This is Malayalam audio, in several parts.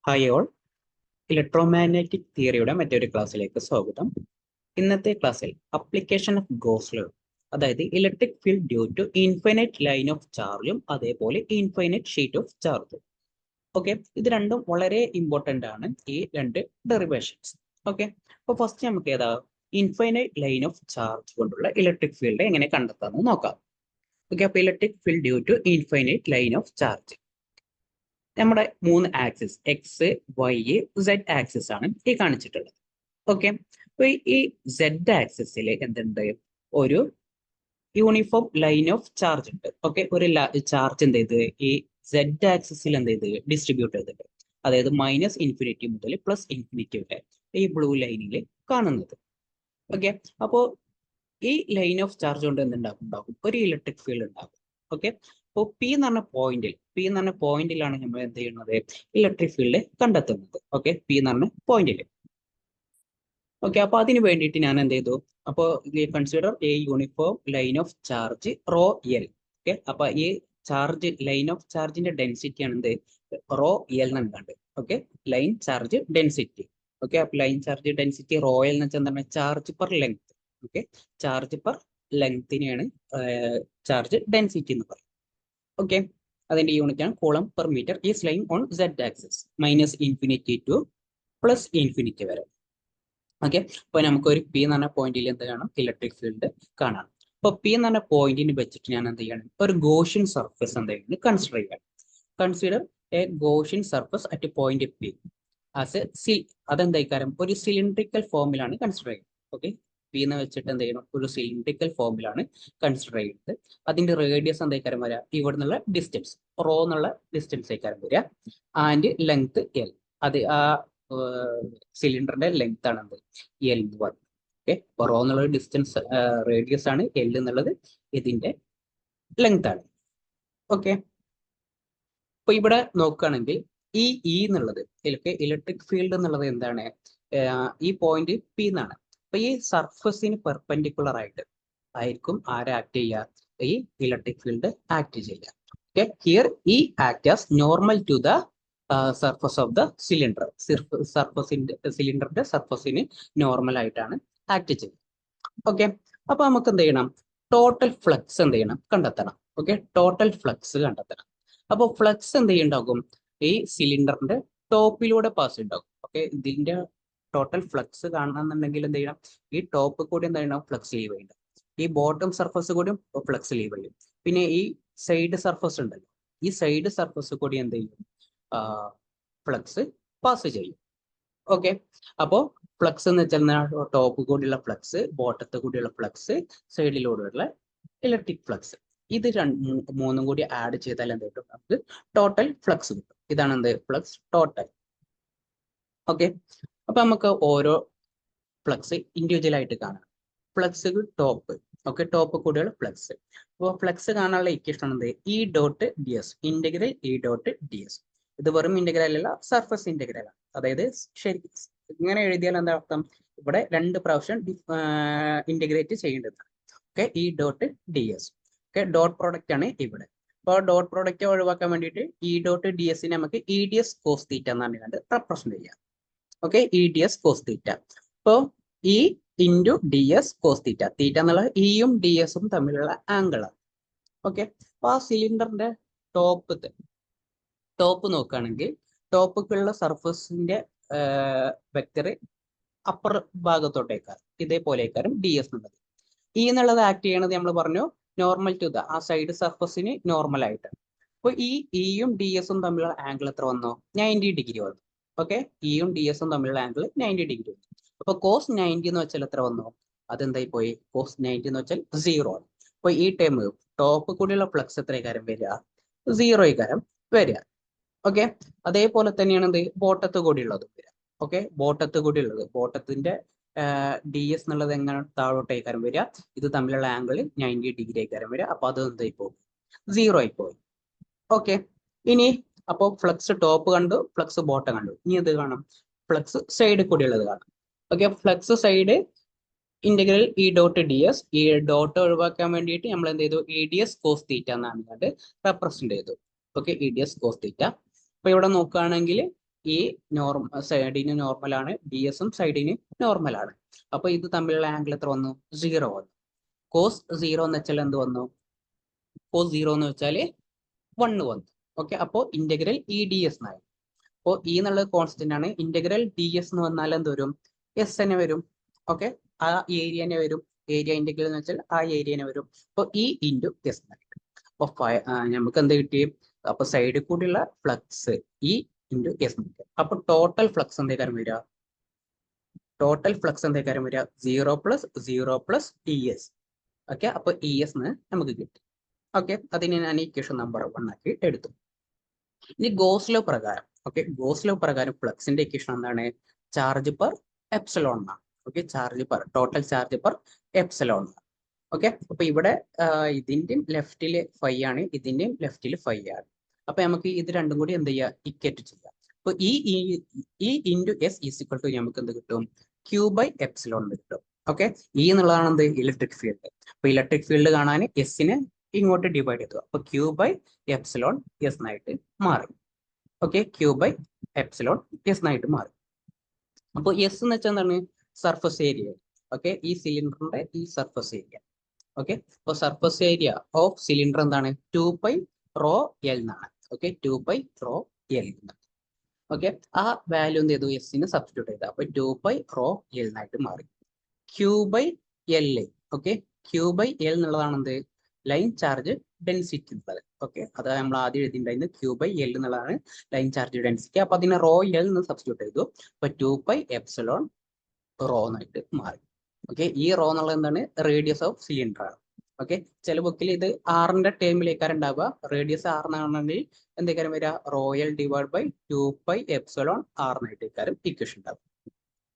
ഹായ് ഓൾ, ഇലക്ട്രോമാഗ്നറ്റിക് തിയറിയുടെ മറ്റൊരു ക്ലാസ്സിലേക്ക് സ്വാഗതം. ഇന്നത്തെ ക്ലാസ്സിൽ അപ്ലിക്കേഷൻ ഓഫ് ഗോസ് ലോ, അതായത് electric field due to infinite line of ചാർജും അതേപോലെ ഇൻഫൈനൈറ്റ് ഷീറ്റ് ഓഫ് ചാർജും. ഓക്കെ, ഇത് രണ്ടും വളരെ ഇമ്പോർട്ടൻ്റ് ആണ്, ഈ രണ്ട് ഡെറിവേഷൻസ്. ഓക്കെ, അപ്പോൾ ഫസ്റ്റ് നമുക്ക് ഏതാ ഇൻഫൈനൈറ്റ് ലൈൻ ഓഫ് ചാർജ് കൊണ്ടുള്ള ഇലക്ട്രിക് ഫീൽഡ് എങ്ങനെ കണ്ടെത്താമെന്ന് നോക്കാം. ഓക്കെ, അപ്പോൾ electric field due to infinite line of charge, നമ്മുടെ മൂന്ന് axis X, Y, Z axis ആണ് ഈ കാണിച്ചിട്ടുള്ളത്. ഓക്കെ, അപ്പൊ ഈ സെഡ് ആക്സിസിൽ എന്തുണ്ട്, ഒരു യൂണിഫോം ലൈൻ ഓഫ് ചാർജ് ഉണ്ട്. ഓക്കെ, ഒരു ചാർജ് എന്ത് ചെയ്ത് ഈ സെഡ് ആക്സിസിൽ എന്ത് ചെയ്ത് ഡിസ്ട്രിബ്യൂട്ട് ചെയ്തിട്ടുണ്ട്. അതായത് മൈനസ് ഇൻഫിനിറ്റി മുതൽ പ്ലസ് ഇൻഫിനിറ്റി വരെ ഈ ബ്ലൂ ലൈനിൽ കാണുന്നത്. ഓക്കെ, അപ്പോ ഈ ലൈൻ ഓഫ് ചാർജ് കൊണ്ട് എന്തുണ്ടാകും, ഒരു ഇലക്ട്രിക് ഫീൽഡ് ഉണ്ടാകും. ഓക്കെ, അപ്പോൾ പി എന്ന് പറഞ്ഞ പോയിന്റിലാണ് നമ്മൾ എന്ത് ചെയ്യുന്നത്, ഇലക്ട്രിക് ഫീൽഡ് കണ്ടെത്തുന്നത്. ഓക്കെ, പി എന്ന് പറഞ്ഞ പോയിന്റിൽ. ഓക്കെ, അപ്പൊ അതിന് വേണ്ടിയിട്ട് ഞാൻ എന്ത് ചെയ്തു, അപ്പോൾ consider a uniform line of charge rho L. Okay, അപ്പൊ ഈ ചാർജ് ലൈൻ ഓഫ് ചാർജിന്റെ ഡെൻസിറ്റി ആണ് എന്ത്, റോ എൽ എന്നുണ്ട്. Okay, line charge density. Okay, അപ്പൊ line charge density rho L എന്ന് വെച്ചാൽ എന്താണ്, charge per length. Okay, charge per ലെങ്തിനെയാണ് ചാർജ് ഡെൻസിറ്റി എന്ന് പറയുന്നത്. ഓക്കെ, അതിന്റെ യൂണിറ്റ് ആണ് coulomb per metre is line on Z axis minus infinity to plus infinity വരെ. ഓക്കെ, അപ്പൊ നമുക്ക് ഒരു പി എന്ന് പറഞ്ഞ പോയിന്റിൽ എന്ത് കാണാം, ഇലക്ട്രിക് ഫീൽഡ് കാണാം. അപ്പൊ പി എന്ന് പറഞ്ഞ പോയിന്റിന് വെച്ചിട്ട് ഞാൻ എന്ത് ചെയ്യണം, ഒരു ഗോഷ്യൻ സർഫസ് എന്തെങ്കിലും കൺസിഡർ ചെയ്യണം. Consider a Gaussian surface at point P as a അതെന്തായിക്കാരം ഒരു സിലിണ്ടറിക്കൽ ഫോമിലാണ് കൺസിഡർ ചെയ്യുന്നത്. ഓക്കെ, പി എന്ന് വെച്ചിട്ട് എന്ത് ചെയ്യണം, ഒരു സിലിണ്ടറിക്കൽ ഫോമിലാണ് കൺസിഡർ ചെയ്യുന്നത്. അതിന്റെ റേഡിയസ് എന്തായിക്കാരം വരിക, ഇവിടെ നിന്നുള്ള ഡിസ്റ്റൻസ് റോ എന്നുള്ള ഡിസ്റ്റൻസ് ആയിക്കാരം വരിക, ആൻഡ് ലെങ്ത് എൽ. അത് ആ സിലിണ്ടറിന്റെ ലെങ്ത് ആണ് എന്ത്, എൽ എന്ന് പറയുന്നത്. ഓക്കെ, റോ എന്നുള്ള ഡിസ്റ്റൻസ് റേഡിയസ് ആണ്, എൽ എന്നുള്ളത് ഇതിന്റെ ലെങ്ത് ആണ്. ഓക്കെ, അപ്പൊ ഇവിടെ നോക്കുകയാണെങ്കിൽ ഈ ഇ എന്നുള്ളത് ഇലക്ട്രിക് ഫീൽഡ് എന്നുള്ളത് എന്താണ്, ഈ പോയിന്റ് പി എന്നാണ്. അപ്പൊ ഈ സർഫസിന് പെർപെൻഡിക്കുലർ ആയിട്ട് ആയിരിക്കും ആരെ ആക്ട് ചെയ്യുക, ഈ ഇലക്ട്രിക് ഫീൽഡ് ആക്ട് ചെയ്യുക. ഓക്കെ, ഹിയർ ഈ act as normal to the surface of the cylinder. സിലിണ്ടറിന്റെ സർഫസിന് നോർമൽ ആയിട്ടാണ് ആക്ട് ചെയ്യുന്നത്. ഓക്കെ, അപ്പൊ നമുക്ക് എന്ത് ചെയ്യണം, ടോട്ടൽ ഫ്ലക്സ് എന്ത് ചെയ്യണം, കണ്ടെത്തണം. ഓക്കെ, ടോട്ടൽ ഫ്ലക്സ് കണ്ടെത്തണം. അപ്പോൾ ഫ്ലക്സ് എന്ത് ചെയ്യുണ്ടാകും, ഈ സിലിണ്ടറിന്റെ ടോപ്പിലൂടെ പാസ് ഉണ്ടാകും. ഓക്കെ, ഇതിന്റെ ടോട്ടൽ ഫ്ലക്സ് കാണണമെന്നുണ്ടെങ്കിൽ എന്ത് ചെയ്യണം, ഈ ടോപ്പ് കൂടി എന്ത് ചെയ്യണം, ഫ്ലക്സ് ലീവ് ചെയ്യണം. ഈ ബോട്ടം സർഫസ് കൂടിയും ഫ്ലക്സ് ലീവ് ചെയ്യും. പിന്നെ ഈ സൈഡ് സർഫസ് ഉണ്ടല്ലോ, ഈ സൈഡ് സർഫസ് കൂടി എന്ത് ചെയ്യും, ഫ്ലക്സ് പാസ് ചെയ്യും. ഓക്കെ, അപ്പോ ഫ്ലക്സ് എന്ന് വെച്ചാൽ ടോപ്പ് കൂടിയുള്ള ഫ്ലക്സ്, ബോട്ടത്ത് കൂടിയുള്ള ഫ്ലക്സ്, സൈഡിലൂടെയുള്ള ഇലക്ട്രിക് ഫ്ലക്സ്, ഇത് മൂന്നും കൂടി ആഡ് ചെയ്താൽ എന്ത് കിട്ടും, നമുക്ക് ടോട്ടൽ ഫ്ലക്സ് കിട്ടും. ഇതാണ് എന്ത്, ഫ്ലക്സ് ടോട്ടൽ. ഓക്കെ, അപ്പൊ നമുക്ക് ഓരോ ഫ്ലക്സ് ഇൻഡിവിജ്വൽ ആയിട്ട് കാണാം. ഫ്ലക്സ് ടോപ്പ്, ഓക്കെ, ടോപ്പ് കൂടിയുള്ള ഫ്ലക്സ്. അപ്പോൾ ഫ്ലക്സ് കാണാനുള്ള ഇക്വേഷൻ എന്ത്, E dot D S, integral E dot D S. ഇത് വെറും ഇന്റഗ്രൽ അല്ല, സർഫസ് ഇന്റഗ്രൽ ആണ്. അതായത് ശരി, ഇങ്ങനെ എഴുതിയാൽ എന്താ അർത്ഥം, ഇവിടെ രണ്ട് പ്രാവശ്യം ഇന്റഗ്രേറ്റ് ചെയ്യേണ്ടതാണ്. Okay, E dot D S. Okay, dot product ആണ് ഇവിടെ. അപ്പോൾ ഡോട്ട് പ്രോഡക്റ്റ് ഒഴിവാക്കാൻ വേണ്ടിയിട്ട് ഇ ഡോട്ട് ഡി എസിനെ നമുക്ക് E D S cos theta എന്നാണ് കണ്ട് റെപ്രസെന്റ് ചെയ്യാം. Okay, E D S cos theta. അപ്പോൾ E into D S cos theta, theta എന്നുള്ള ഇയും ഡി എസും തമ്മിലുള്ള ആംഗിൾ ആണ്. ഓക്കെ, അപ്പൊ ആ സിലിണ്ടറിന്റെ ടോപ്പ് നോക്കുകയാണെങ്കിൽ ടോപ്പിലുള്ള സർഫസിന്റെ വെക്ടർ അപ്പർ ഭാഗത്തോട്ടേക്കാരം ഇതേപോലെക്കാരം ഡി എസ് എന്നുള്ളത്. ഇ എന്നുള്ളത് ആക്ട് ചെയ്യണത് നമ്മൾ പറഞ്ഞു നോർമൽ ടു ദ ആ സൈഡ് സർഫസിന് നോർമൽ ആയിട്ടാണ്. അപ്പോൾ ഈ ഇയും ഡി എസും തമ്മിലുള്ള ആംഗിൾ എത്ര വന്നു, 90 ഡിഗ്രി വന്നു. ഓക്കെ, ഇയും ഡി എസും തമ്മിലുള്ള ആംഗിൾ 90 ഡിഗ്രി വന്നു. അപ്പൊ കോസ് 90 എന്ന് വെച്ചാൽ എത്ര വന്നു, അതെന്തായി പോയി, കോസ് 90 എന്ന് വെച്ചാൽ 0 ആണ്. അപ്പൊ ഈ ടൈം ടോപ്പ് കൂടിയുള്ള ഫ്ലക്സ് എത്ര കാരം വരിക, 0 കാരം വരിക. ഓക്കെ, അതേപോലെ തന്നെയാണ് എന്ത്, ബോട്ടത്ത് കൂടിയുള്ളത് വരിക. ഓക്കെ, ബോട്ടത്ത് കൂടിയുള്ളത്, ബോട്ടത്തിന്റെ ഡി എസ് എന്നുള്ളത് എങ്ങനെ താഴോട്ടേക്കാരം വരിക, ഇത് തമ്മിലുള്ള ആംഗിൾ 90 ഡിഗ്രി ആയിക്കാരം വരിക. അപ്പൊ അത് എന്തായി പോകും, 0 ആയി പോയി. ഓക്കെ, ഇനി അപ്പോൾ ഫ്ലക്സ് ടോപ്പ് കണ്ടു, ഫ്ലക്സ് ബോട്ടം കണ്ടു. ഇനി ഇത് കാണാം, ഫ്ലക്സ് സൈഡ് കൂടിയുള്ളത് കാണാം. Okay, flux side integral E dot D S, ഈ ഡോട്ട് ഒഴിവാക്കാൻ വേണ്ടിയിട്ട് നമ്മൾ എന്ത് ചെയ്തു, E D S cos theta എന്നാണ് കണ്ട് റെപ്രസെന്റ് ചെയ്തു. Okay, E D S cos theta. അപ്പൊ ഇവിടെ നോക്കുകയാണെങ്കിൽ ഈ സൈഡിന് നോർമൽ ആണ്, ഡി എസും സൈഡിന് നോർമൽ ആണ്. അപ്പൊ ഇത് തമ്മിലുള്ള ആംഗിൾ എത്ര വന്നു? 0 വന്നു. കോസ് 0 എന്ന് വെച്ചാൽ എന്ത് വന്നു? കോസ് 0 എന്ന് വെച്ചാൽ 1 വന്നു. ഓക്കെ, അപ്പോൾ ഇന്റഗ്രൽ ഇ ഡി എസ് എന്നായി. അപ്പോൾ ഇ എന്നുള്ളത് കോൺസ്റ്റന്റ് ആണ്. ഇന്റഗ്രൽ ഡി എസ് എന്ന് വന്നാൽ എന്ത് വരും? എസ് തന്നെ വരും. ഓക്കെ, ആ ഏരിയ തന്നെ വരും. ഏരിയ ഇന്റഗ്രൽ എന്ന് വെച്ചാൽ ആ ഏരിയ തന്നെ വരും. അപ്പോൾ ഇ ഇൻറ്റു എസ് എന്നായിട്ട്. അപ്പൊ നമുക്ക് എന്ത് കിട്ടി? അപ്പൊ സൈഡിൽ കൂടിയുള്ള ഫ്ലക്സ് ഇ ഇൻറ്റു എസ്. അപ്പൊ ടോട്ടൽ ഫ്ലക്സ് എന്തേക്കാരം വരിക? ടോട്ടൽ ഫ്ലക്സ് എന്തേക്കാരം വരിക? 0 + 0 + ES. ഓക്കെ, അപ്പൊ ES നമുക്ക് കിട്ടി. ഓക്കെ, അതിനെ ഞാൻ ഇക്വേഷൻ നമ്പർ 1 ആക്കി എടുത്തു. ഇനി ഗോസ് ലോ പ്രകാരം, ഓക്കെ, ഗോസ് ലോ പ്രകാരം ഫ്ലക്സിന്റെ ഇക്വേഷൻ എന്താണ്? ചാർജ് പെർ എപ്സിലോൺ എന്നാണ്. Okay, charge per total charge per epsilon. Okay, അപ്പൊ ഇവിടെ ഇതിന്റെയും ലെഫ്റ്റില് 5 ആണ്, ഇതിന്റെയും ലെഫ്റ്റില് 5 ആണ്. അപ്പൊ നമുക്ക് ഇത് രണ്ടും കൂടി എന്ത് ചെയ്യാം? ഇക്വേറ്റ് ചെയ്യാം. അപ്പൊ E into S equal to നമുക്ക് എന്ത് കിട്ടും? Q/ε കിട്ടും. ഓക്കെ, ഇ എന്നുള്ളതാണ് എന്ത്? Electric field. അപ്പൊ ഇലക്ട്രിക് ഫീൽഡ് കാണാൻ എസിനെ ഇങ്ങോട്ട് ഡിവൈഡ് ചെയ്തു. അപ്പൊ Q/ε എസ് എന്നായിട്ട് മാറി. ഓക്കെ, Q/ε എസ് എന്നായിട്ട് മാറി. അപ്പൊ എസ് എന്ന് വെച്ചാൽ എന്താണ്? Surface area. ഓക്കെ, ഈ സിലിണ്ടറിന്റെ ഈ സർഫസ് ഏരിയ. ഓക്കെ, അപ്പോൾ സർഫസ് ഏരിയ ഓഫ് സിലിണ്ടർ എന്താണ്? 2πρL എന്നാണ്. Okay, 2πρL. ഓക്കെ, ആ വാല്യൂ എന്ത് ചെയ്തു? എസിന് സബ്സ്റ്റിറ്റ്യൂട്ട് ചെയ്ത്. അപ്പൊ 2πρL എന്നായിട്ട് മാറി. Q/L. ഓക്കെ, Q/L എന്നുള്ളതാണ് എന്ത്? ലൈൻ ചാർജ് ഡെൻസിറ്റി എന്നുള്ളത്. ഓക്കെ, അത് നമ്മൾ ആദ്യം എഴുതിയിട്ടുണ്ടായിരുന്നു. Q/L എന്നുള്ളതാണ് ലൈൻ ചാർജ് ഡെൻസിറ്റി. അപ്പൊ അതിനെ ρL എന്ന് സബ്സ്റ്റിറ്റ്യൂട്ട് ചെയ്തു. അപ്പൊ 2πε എന്നായിട്ട് മാറി. ഓക്കെ, ഈ റോ എന്നുള്ളത് എന്താണ്? റേഡിയസ് ഓഫ് സിലിണ്ടർ ആണ്. ഓക്കെ, ചില ബുക്കിൽ ഇത് ആറിന്റെ ടേമിലേക്കാരം ഉണ്ടാവുക. റേഡിയസ് ആർ എന്നാണെങ്കിൽ എന്തൊക്കെയാലും വരിക? ρL / 2πε r എന്നായിട്ട് ഇക്വേഷൻ ഉണ്ടാവും.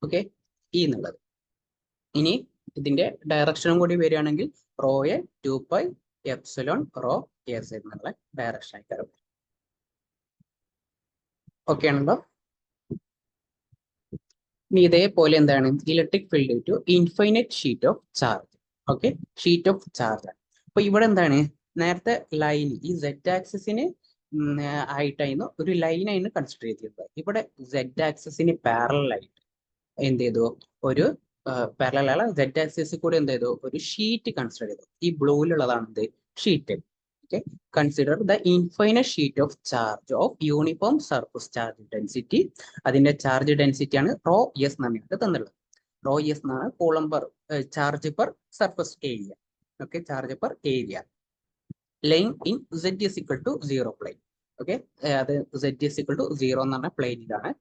ഓക്കെ, ഈ എന്നുള്ളത്. ഇനി ഇതിന്റെ ഡയറക്ഷനും കൂടി വരികയാണെങ്കിൽ ρL 2πε ρS എന്നുള്ള ഡയറക്ഷൻ ആയിക്കാരം. ഓക്കെ ആണല്ലോ. ഇനി ഇതേപോലെ എന്താണ്? Electric field to infinite sheet of charge. Okay, sheet of charge ആണ്. അപ്പൊ ഇവിടെ എന്താണ്? നേരത്തെ ലൈൻ ഈ Z ആക്സിസിന് ആയിട്ടായിരുന്നു ഒരു ലൈനായിരുന്നു കൺസിഡർ ചെയ്തിരുന്നത്. ഇവിടെ Z ആക്സിസിന് പാരലൽ ആയിട്ട് എന്ത് ചെയ്തു? ഒരു പാരലൽ അല്ല, Z ആക്സിസിൽ കൂടി എന്ത് ചെയ്തു? ഒരു ഷീറ്റ് കൺസിഡർ ചെയ്തു. ഈ ബ്ലൂവിലുള്ളതാണ് എന്ത്? Sheet. Okay, consider the infinite sheet of charge of uniform surface charge density. അതിന്റെ ചാർജ് ഡെൻസിറ്റി ആണ് ρS എന്നാണ് തന്നുള്ളത്. ρS എന്നാണ് coulomb charge per surface area. Okay, charge per area. Line in Z = 0 plane. Okay, അത് Z = 0 എന്ന് പറഞ്ഞ പ്ലെയിനിലാണ്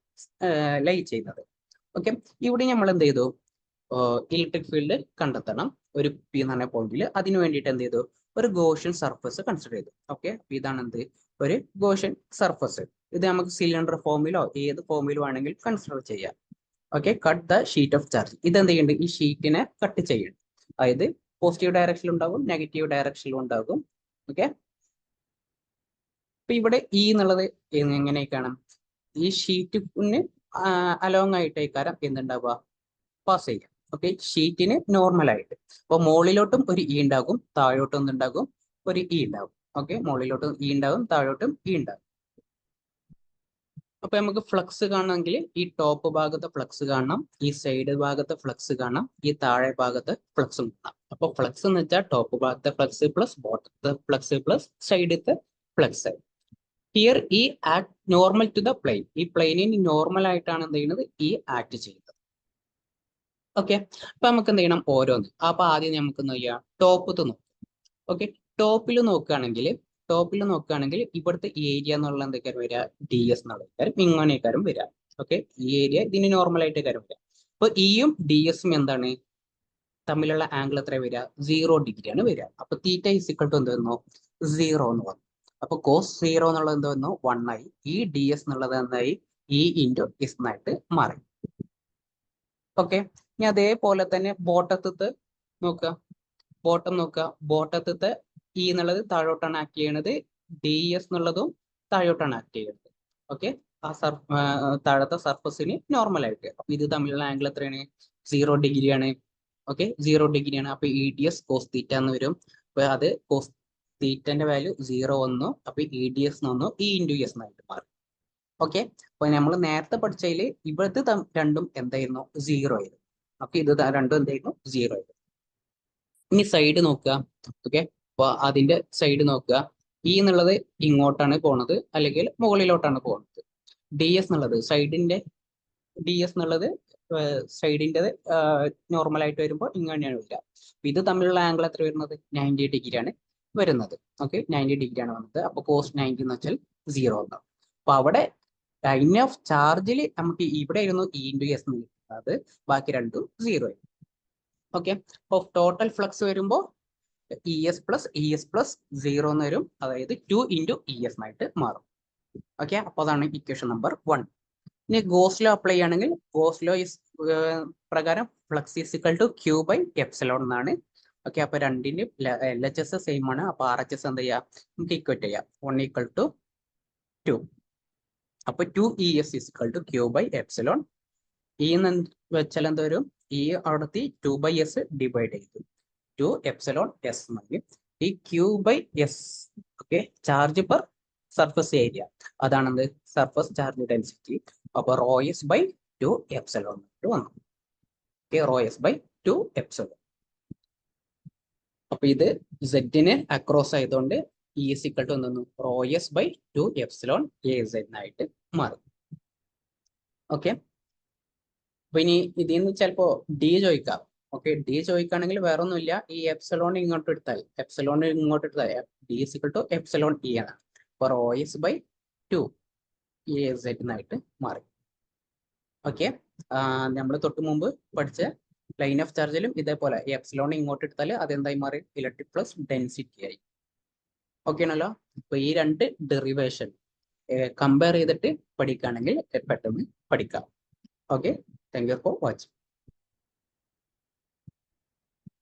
ലൈ ചെയ്യുന്നത്. ഓക്കെ, ഇവിടെ നമ്മൾ എന്ത് ചെയ്തു? ഇലക്ട്രിക് ഫീൽഡ് കണ്ടെത്തണം ഒരു P എന്ന് പറഞ്ഞ പോയിന്റിൽ. അതിന് വേണ്ടിയിട്ട് എന്ത് ചെയ്തു? ഒരു ഗോഷ്യൻ സർഫസ് കൺസിഡർ ചെയ്തു. ഓക്കെ, ഇതാണ് എന്ത്? ഒരു ഗോഷ്യൻ സർഫസ്. ഇത് നമുക്ക് സിലിണ്ടർ ഫോമിലോ ഏത് ഫോമിലോ ആണെങ്കിൽ കൺസിഡർ ചെയ്യാം. Okay, cut the sheet of charge. ഇത് എന്ത് ചെയ്യുന്നുണ്ട്? ഈ ഷീറ്റിനെ കട്ട് ചെയ്യണം. അതായത് പോസിറ്റീവ് ഡയറക്ഷനിൽ ഉണ്ടാകും, നെഗറ്റീവ് ഡയറക്ഷനിലും ഉണ്ടാകും. ഓക്കെ, ഇപ്പൊ ഇവിടെ ഇ എന്നുള്ളത് എങ്ങനെയൊക്കെയാണ്? ഈ ഷീറ്റിന് അലോങ് ആയിട്ടേക്കാരം എന്തുണ്ടാവുക? പാസ് ചെയ്യാം. ഓക്കെ, ഷീറ്റിന് നോർമൽ ആയിട്ട്. അപ്പൊ മുകളിലോട്ടും ഒരു ഇ ഉണ്ടാകും, താഴോട്ടും എന്തുണ്ടാകും? ഒരു ഇ ഉണ്ടാകും. ഓക്കെ, മുകളിലോട്ടും ഇ ഉണ്ടാകും, താഴോട്ടും ഇ ഉണ്ടാകും. അപ്പൊ നമുക്ക് ഫ്ലക്സ് കാണണമെങ്കിൽ ഈ ടോപ്പ് ഭാഗത്തെ ഫ്ലക്സ് കാണണം, ഈ സൈഡ് ഭാഗത്തെ ഫ്ലക്സ് കാണാം, ഈ താഴെ ഭാഗത്തെ ഫ്ലക്സും കാണാം. അപ്പൊ ഫ്ലക്സ് എന്ന് വെച്ചാൽ ടോപ്പ് ഭാഗത്തെ ഫ്ലക്സ് പ്ലസ് ബോട്ടത്തെ ഫ്ലക്സ് പ്ലസ് സൈഡത്തെ ഫ്ലക്സ്. ഹിയർ ഈ act normal to the plane. ഈ പ്ലെയിനിന് നോർമൽ ആയിട്ടാണ് എന്ത് ചെയ്യുന്നത്? ഈ ആക്ട് ചെയ്യുന്നത്. ഓക്കെ, അപ്പൊ നമുക്ക് എന്ത് ചെയ്യണം? ഓരോന്ന്. അപ്പൊ ആദ്യം നമുക്ക് എന്ത് ചെയ്യാം? ടോപ്പത്ത് നോക്കാം. ഓക്കെ, ടോപ്പിൽ നോക്കുകയാണെങ്കിൽ ഇവിടുത്തെ ഏരിയ എന്നുള്ള എന്തൊക്കെയാണ് വരിക? DS എന്നുള്ള കാര്യം ഇങ്ങനെയൊക്കെ വരിക. ഓക്കെ, ഈ ഏരിയ ഇതിന് നോർമൽ ആയിട്ട് കാര്യം വരിക. അപ്പൊ ഇയും DS-ഉം എന്താണ് തമ്മിലുള്ള ആംഗിൾ എത്ര വരിക? 0 ഡിഗ്രിയാണ് വരിക. അപ്പൊ തീറ്റ = എന്ത് വന്നു? 0 എന്ന് വന്നു. അപ്പൊ cos 0 എന്നുള്ളത് എന്ത് വന്നു? 1 ആയി. ഈ DS എന്നുള്ളത് എന്തായി? E ഇൻറ്റു S എന്നായിട്ട് മാറി. ഓക്കെ, ഇനി അതേപോലെ തന്നെ ബോട്ടത്ത് നോക്കുക. ബോട്ടത്തെ ഇ എന്നുള്ളത് താഴോട്ടാണ് ആക്ട് ചെയ്യണത്, DS എന്നുള്ളതും താഴോട്ടാണ് ആക്ട് ചെയ്യുന്നത്. ഓക്കെ, ആ താഴത്തെ സർഫസിന് നോർമൽ ആയിട്ട്. അപ്പൊ ഇത് തമ്മിലുള്ള ആംഗിൾ എത്രയാണ്? 0 ഡിഗ്രിയാണ്. ഓക്കെ, 0 ഡിഗ്രിയാണ്. അപ്പൊ EDS cos θ എന്ന് വരും. അപ്പൊ അത് cos θന്റെ വാല്യൂ 0 വന്നു. അപ്പൊ EDS എന്ന് വന്നു E ഇൻറ്റു S എന്നായിട്ട് മാറി. ഓക്കെ, അപ്പൊ നമ്മൾ നേരത്തെ പഠിച്ചതിൽ ഇവിടുത്തെ രണ്ടും എന്തായിരുന്നു? 0 ആയിരുന്നു. ഓക്കെ, ഇത് രണ്ടും എന്തായിരുന്നു? 0 ആയിരുന്നു. ഇനി സൈഡ് നോക്കുക. ഓക്കെ, അപ്പൊ അതിന്റെ സൈഡ് നോക്കുക. ഇ എന്നുള്ളത് ഇങ്ങോട്ടാണ് പോണത് അല്ലെങ്കിൽ മുകളിലോട്ടാണ് പോകുന്നത്. ഡി എസ് എന്നുള്ളത് സൈഡിന്റെ സൈഡിന്റെ നോർമൽ ആയിട്ട് വരുമ്പോൾ ഇങ്ങനെയാണ് വരിക. ഇത് തമ്മിലുള്ള ആംഗിൾ എത്ര വരുന്നത്? 90 ഡിഗ്രി ആണ് വരുന്നത്. ഓക്കെ, 90 ഡിഗ്രി ആണ് വന്നത്. അപ്പൊ cos 90 എന്ന് വെച്ചാൽ 0 ഉണ്ടാവും. അപ്പൊ അവിടെ ലൈൻ ഓഫ് ചാർജിൽ നമുക്ക് ഇവിടെ ആയിരുന്നു ഇ ഇൻറ്റു എസ് എന്ന് കിട്ടുന്നത്, ബാക്കി രണ്ടും 0 ആയിരുന്നു. ഓക്കെ, അപ്പൊ ടോട്ടൽ ഫ്ലക്സ് വരുമ്പോൾ ഇ എസ് പ്ലസ് 0 എന്ന് വരും, അതായത് 2 ഇൻറ്റു ഇ എസ് ആയിട്ട് മാറും. ഓക്കെ, അപ്പൊ അതാണ് ഇക്വേഷൻ നമ്പർ 1. ഇനി ഗോസ് ലോ അപ്ലൈ ചെയ്യുകയാണെങ്കിൽ ഗോസ് ലോ പ്രകാരം flux is equal to Q by epsilon എന്നാണ്. ഓക്കെ, അപ്പൊ രണ്ടിന്റെ എൽ എച്ച് എസ് സെയിം ആണ്. അപ്പൊ ആർ എച്ച് എസ് എന്ത് ചെയ്യാം? നമുക്ക് ഇക്വേറ്റ് ചെയ്യാം. 1 ഈക്വൽ ടു 2. അപ്പൊ 2 E S is equal to Q by epsilon. E എന്ന് വെച്ചാൽ എന്ത് വരും? ഇ അവിടുത്തെ 2 ബൈ എസ് ഡിവൈഡ് ചെയ്തു 2 എപ്സിലോൺ എസ് മതി. ഈ Q by S, okay, charge per surface area, അതാണെന്ത്? Surface charge density. അപ്പൊ റോ എസ് ബൈ 2 എപ്സിലോൺ വന്നു. Okay, rho S by 2 epsilon. അപ്പൊ ഇത് സെഡിന് അക്രോസ് ആയതുകൊണ്ട് ഇ എസ് ഇക്വൽ ടു എന്തെന്നു? Rho S by 2 epsilon A Z ആയിട്ട് മാറും. ഓക്കെ, അപ്പൊ ഇനി ഇതിൽ നിന്ന് ചിലപ്പോ ഡി ചോദിക്കാം. ഓക്കെ, ഡി ചോദിക്കുകയാണെങ്കിൽ വേറെ ഒന്നുമില്ല, ഈ എപ്സിലോൺ ഇങ്ങോട്ട് എടുത്താൽ D is equal to epsilon E ആണ്. അപ്പൊ rho S by 2 A Z എന്നായിട്ട് മാറി. ഓക്കെ, നമ്മൾ തൊട്ട് മുമ്പ് പഠിച്ച ലൈൻ ഓഫ് ചാർജിലും ഇതേപോലെ എപ്സിലോൺ ഇങ്ങോട്ട് എടുത്താൽ അതെന്തായി മാറി? ഇലക്ട്രിക് പ്ലസ് ഡെൻസിറ്റി ആയി. ഓക്കെ ആണല്ലോ. അപ്പൊ ഈ രണ്ട് ഡെറിവേഷൻ കമ്പയർ ചെയ്തിട്ട് പഠിക്കുകയാണെങ്കിൽ പെട്ടെന്ന് പഠിക്കാം. Okay, thank you for watching.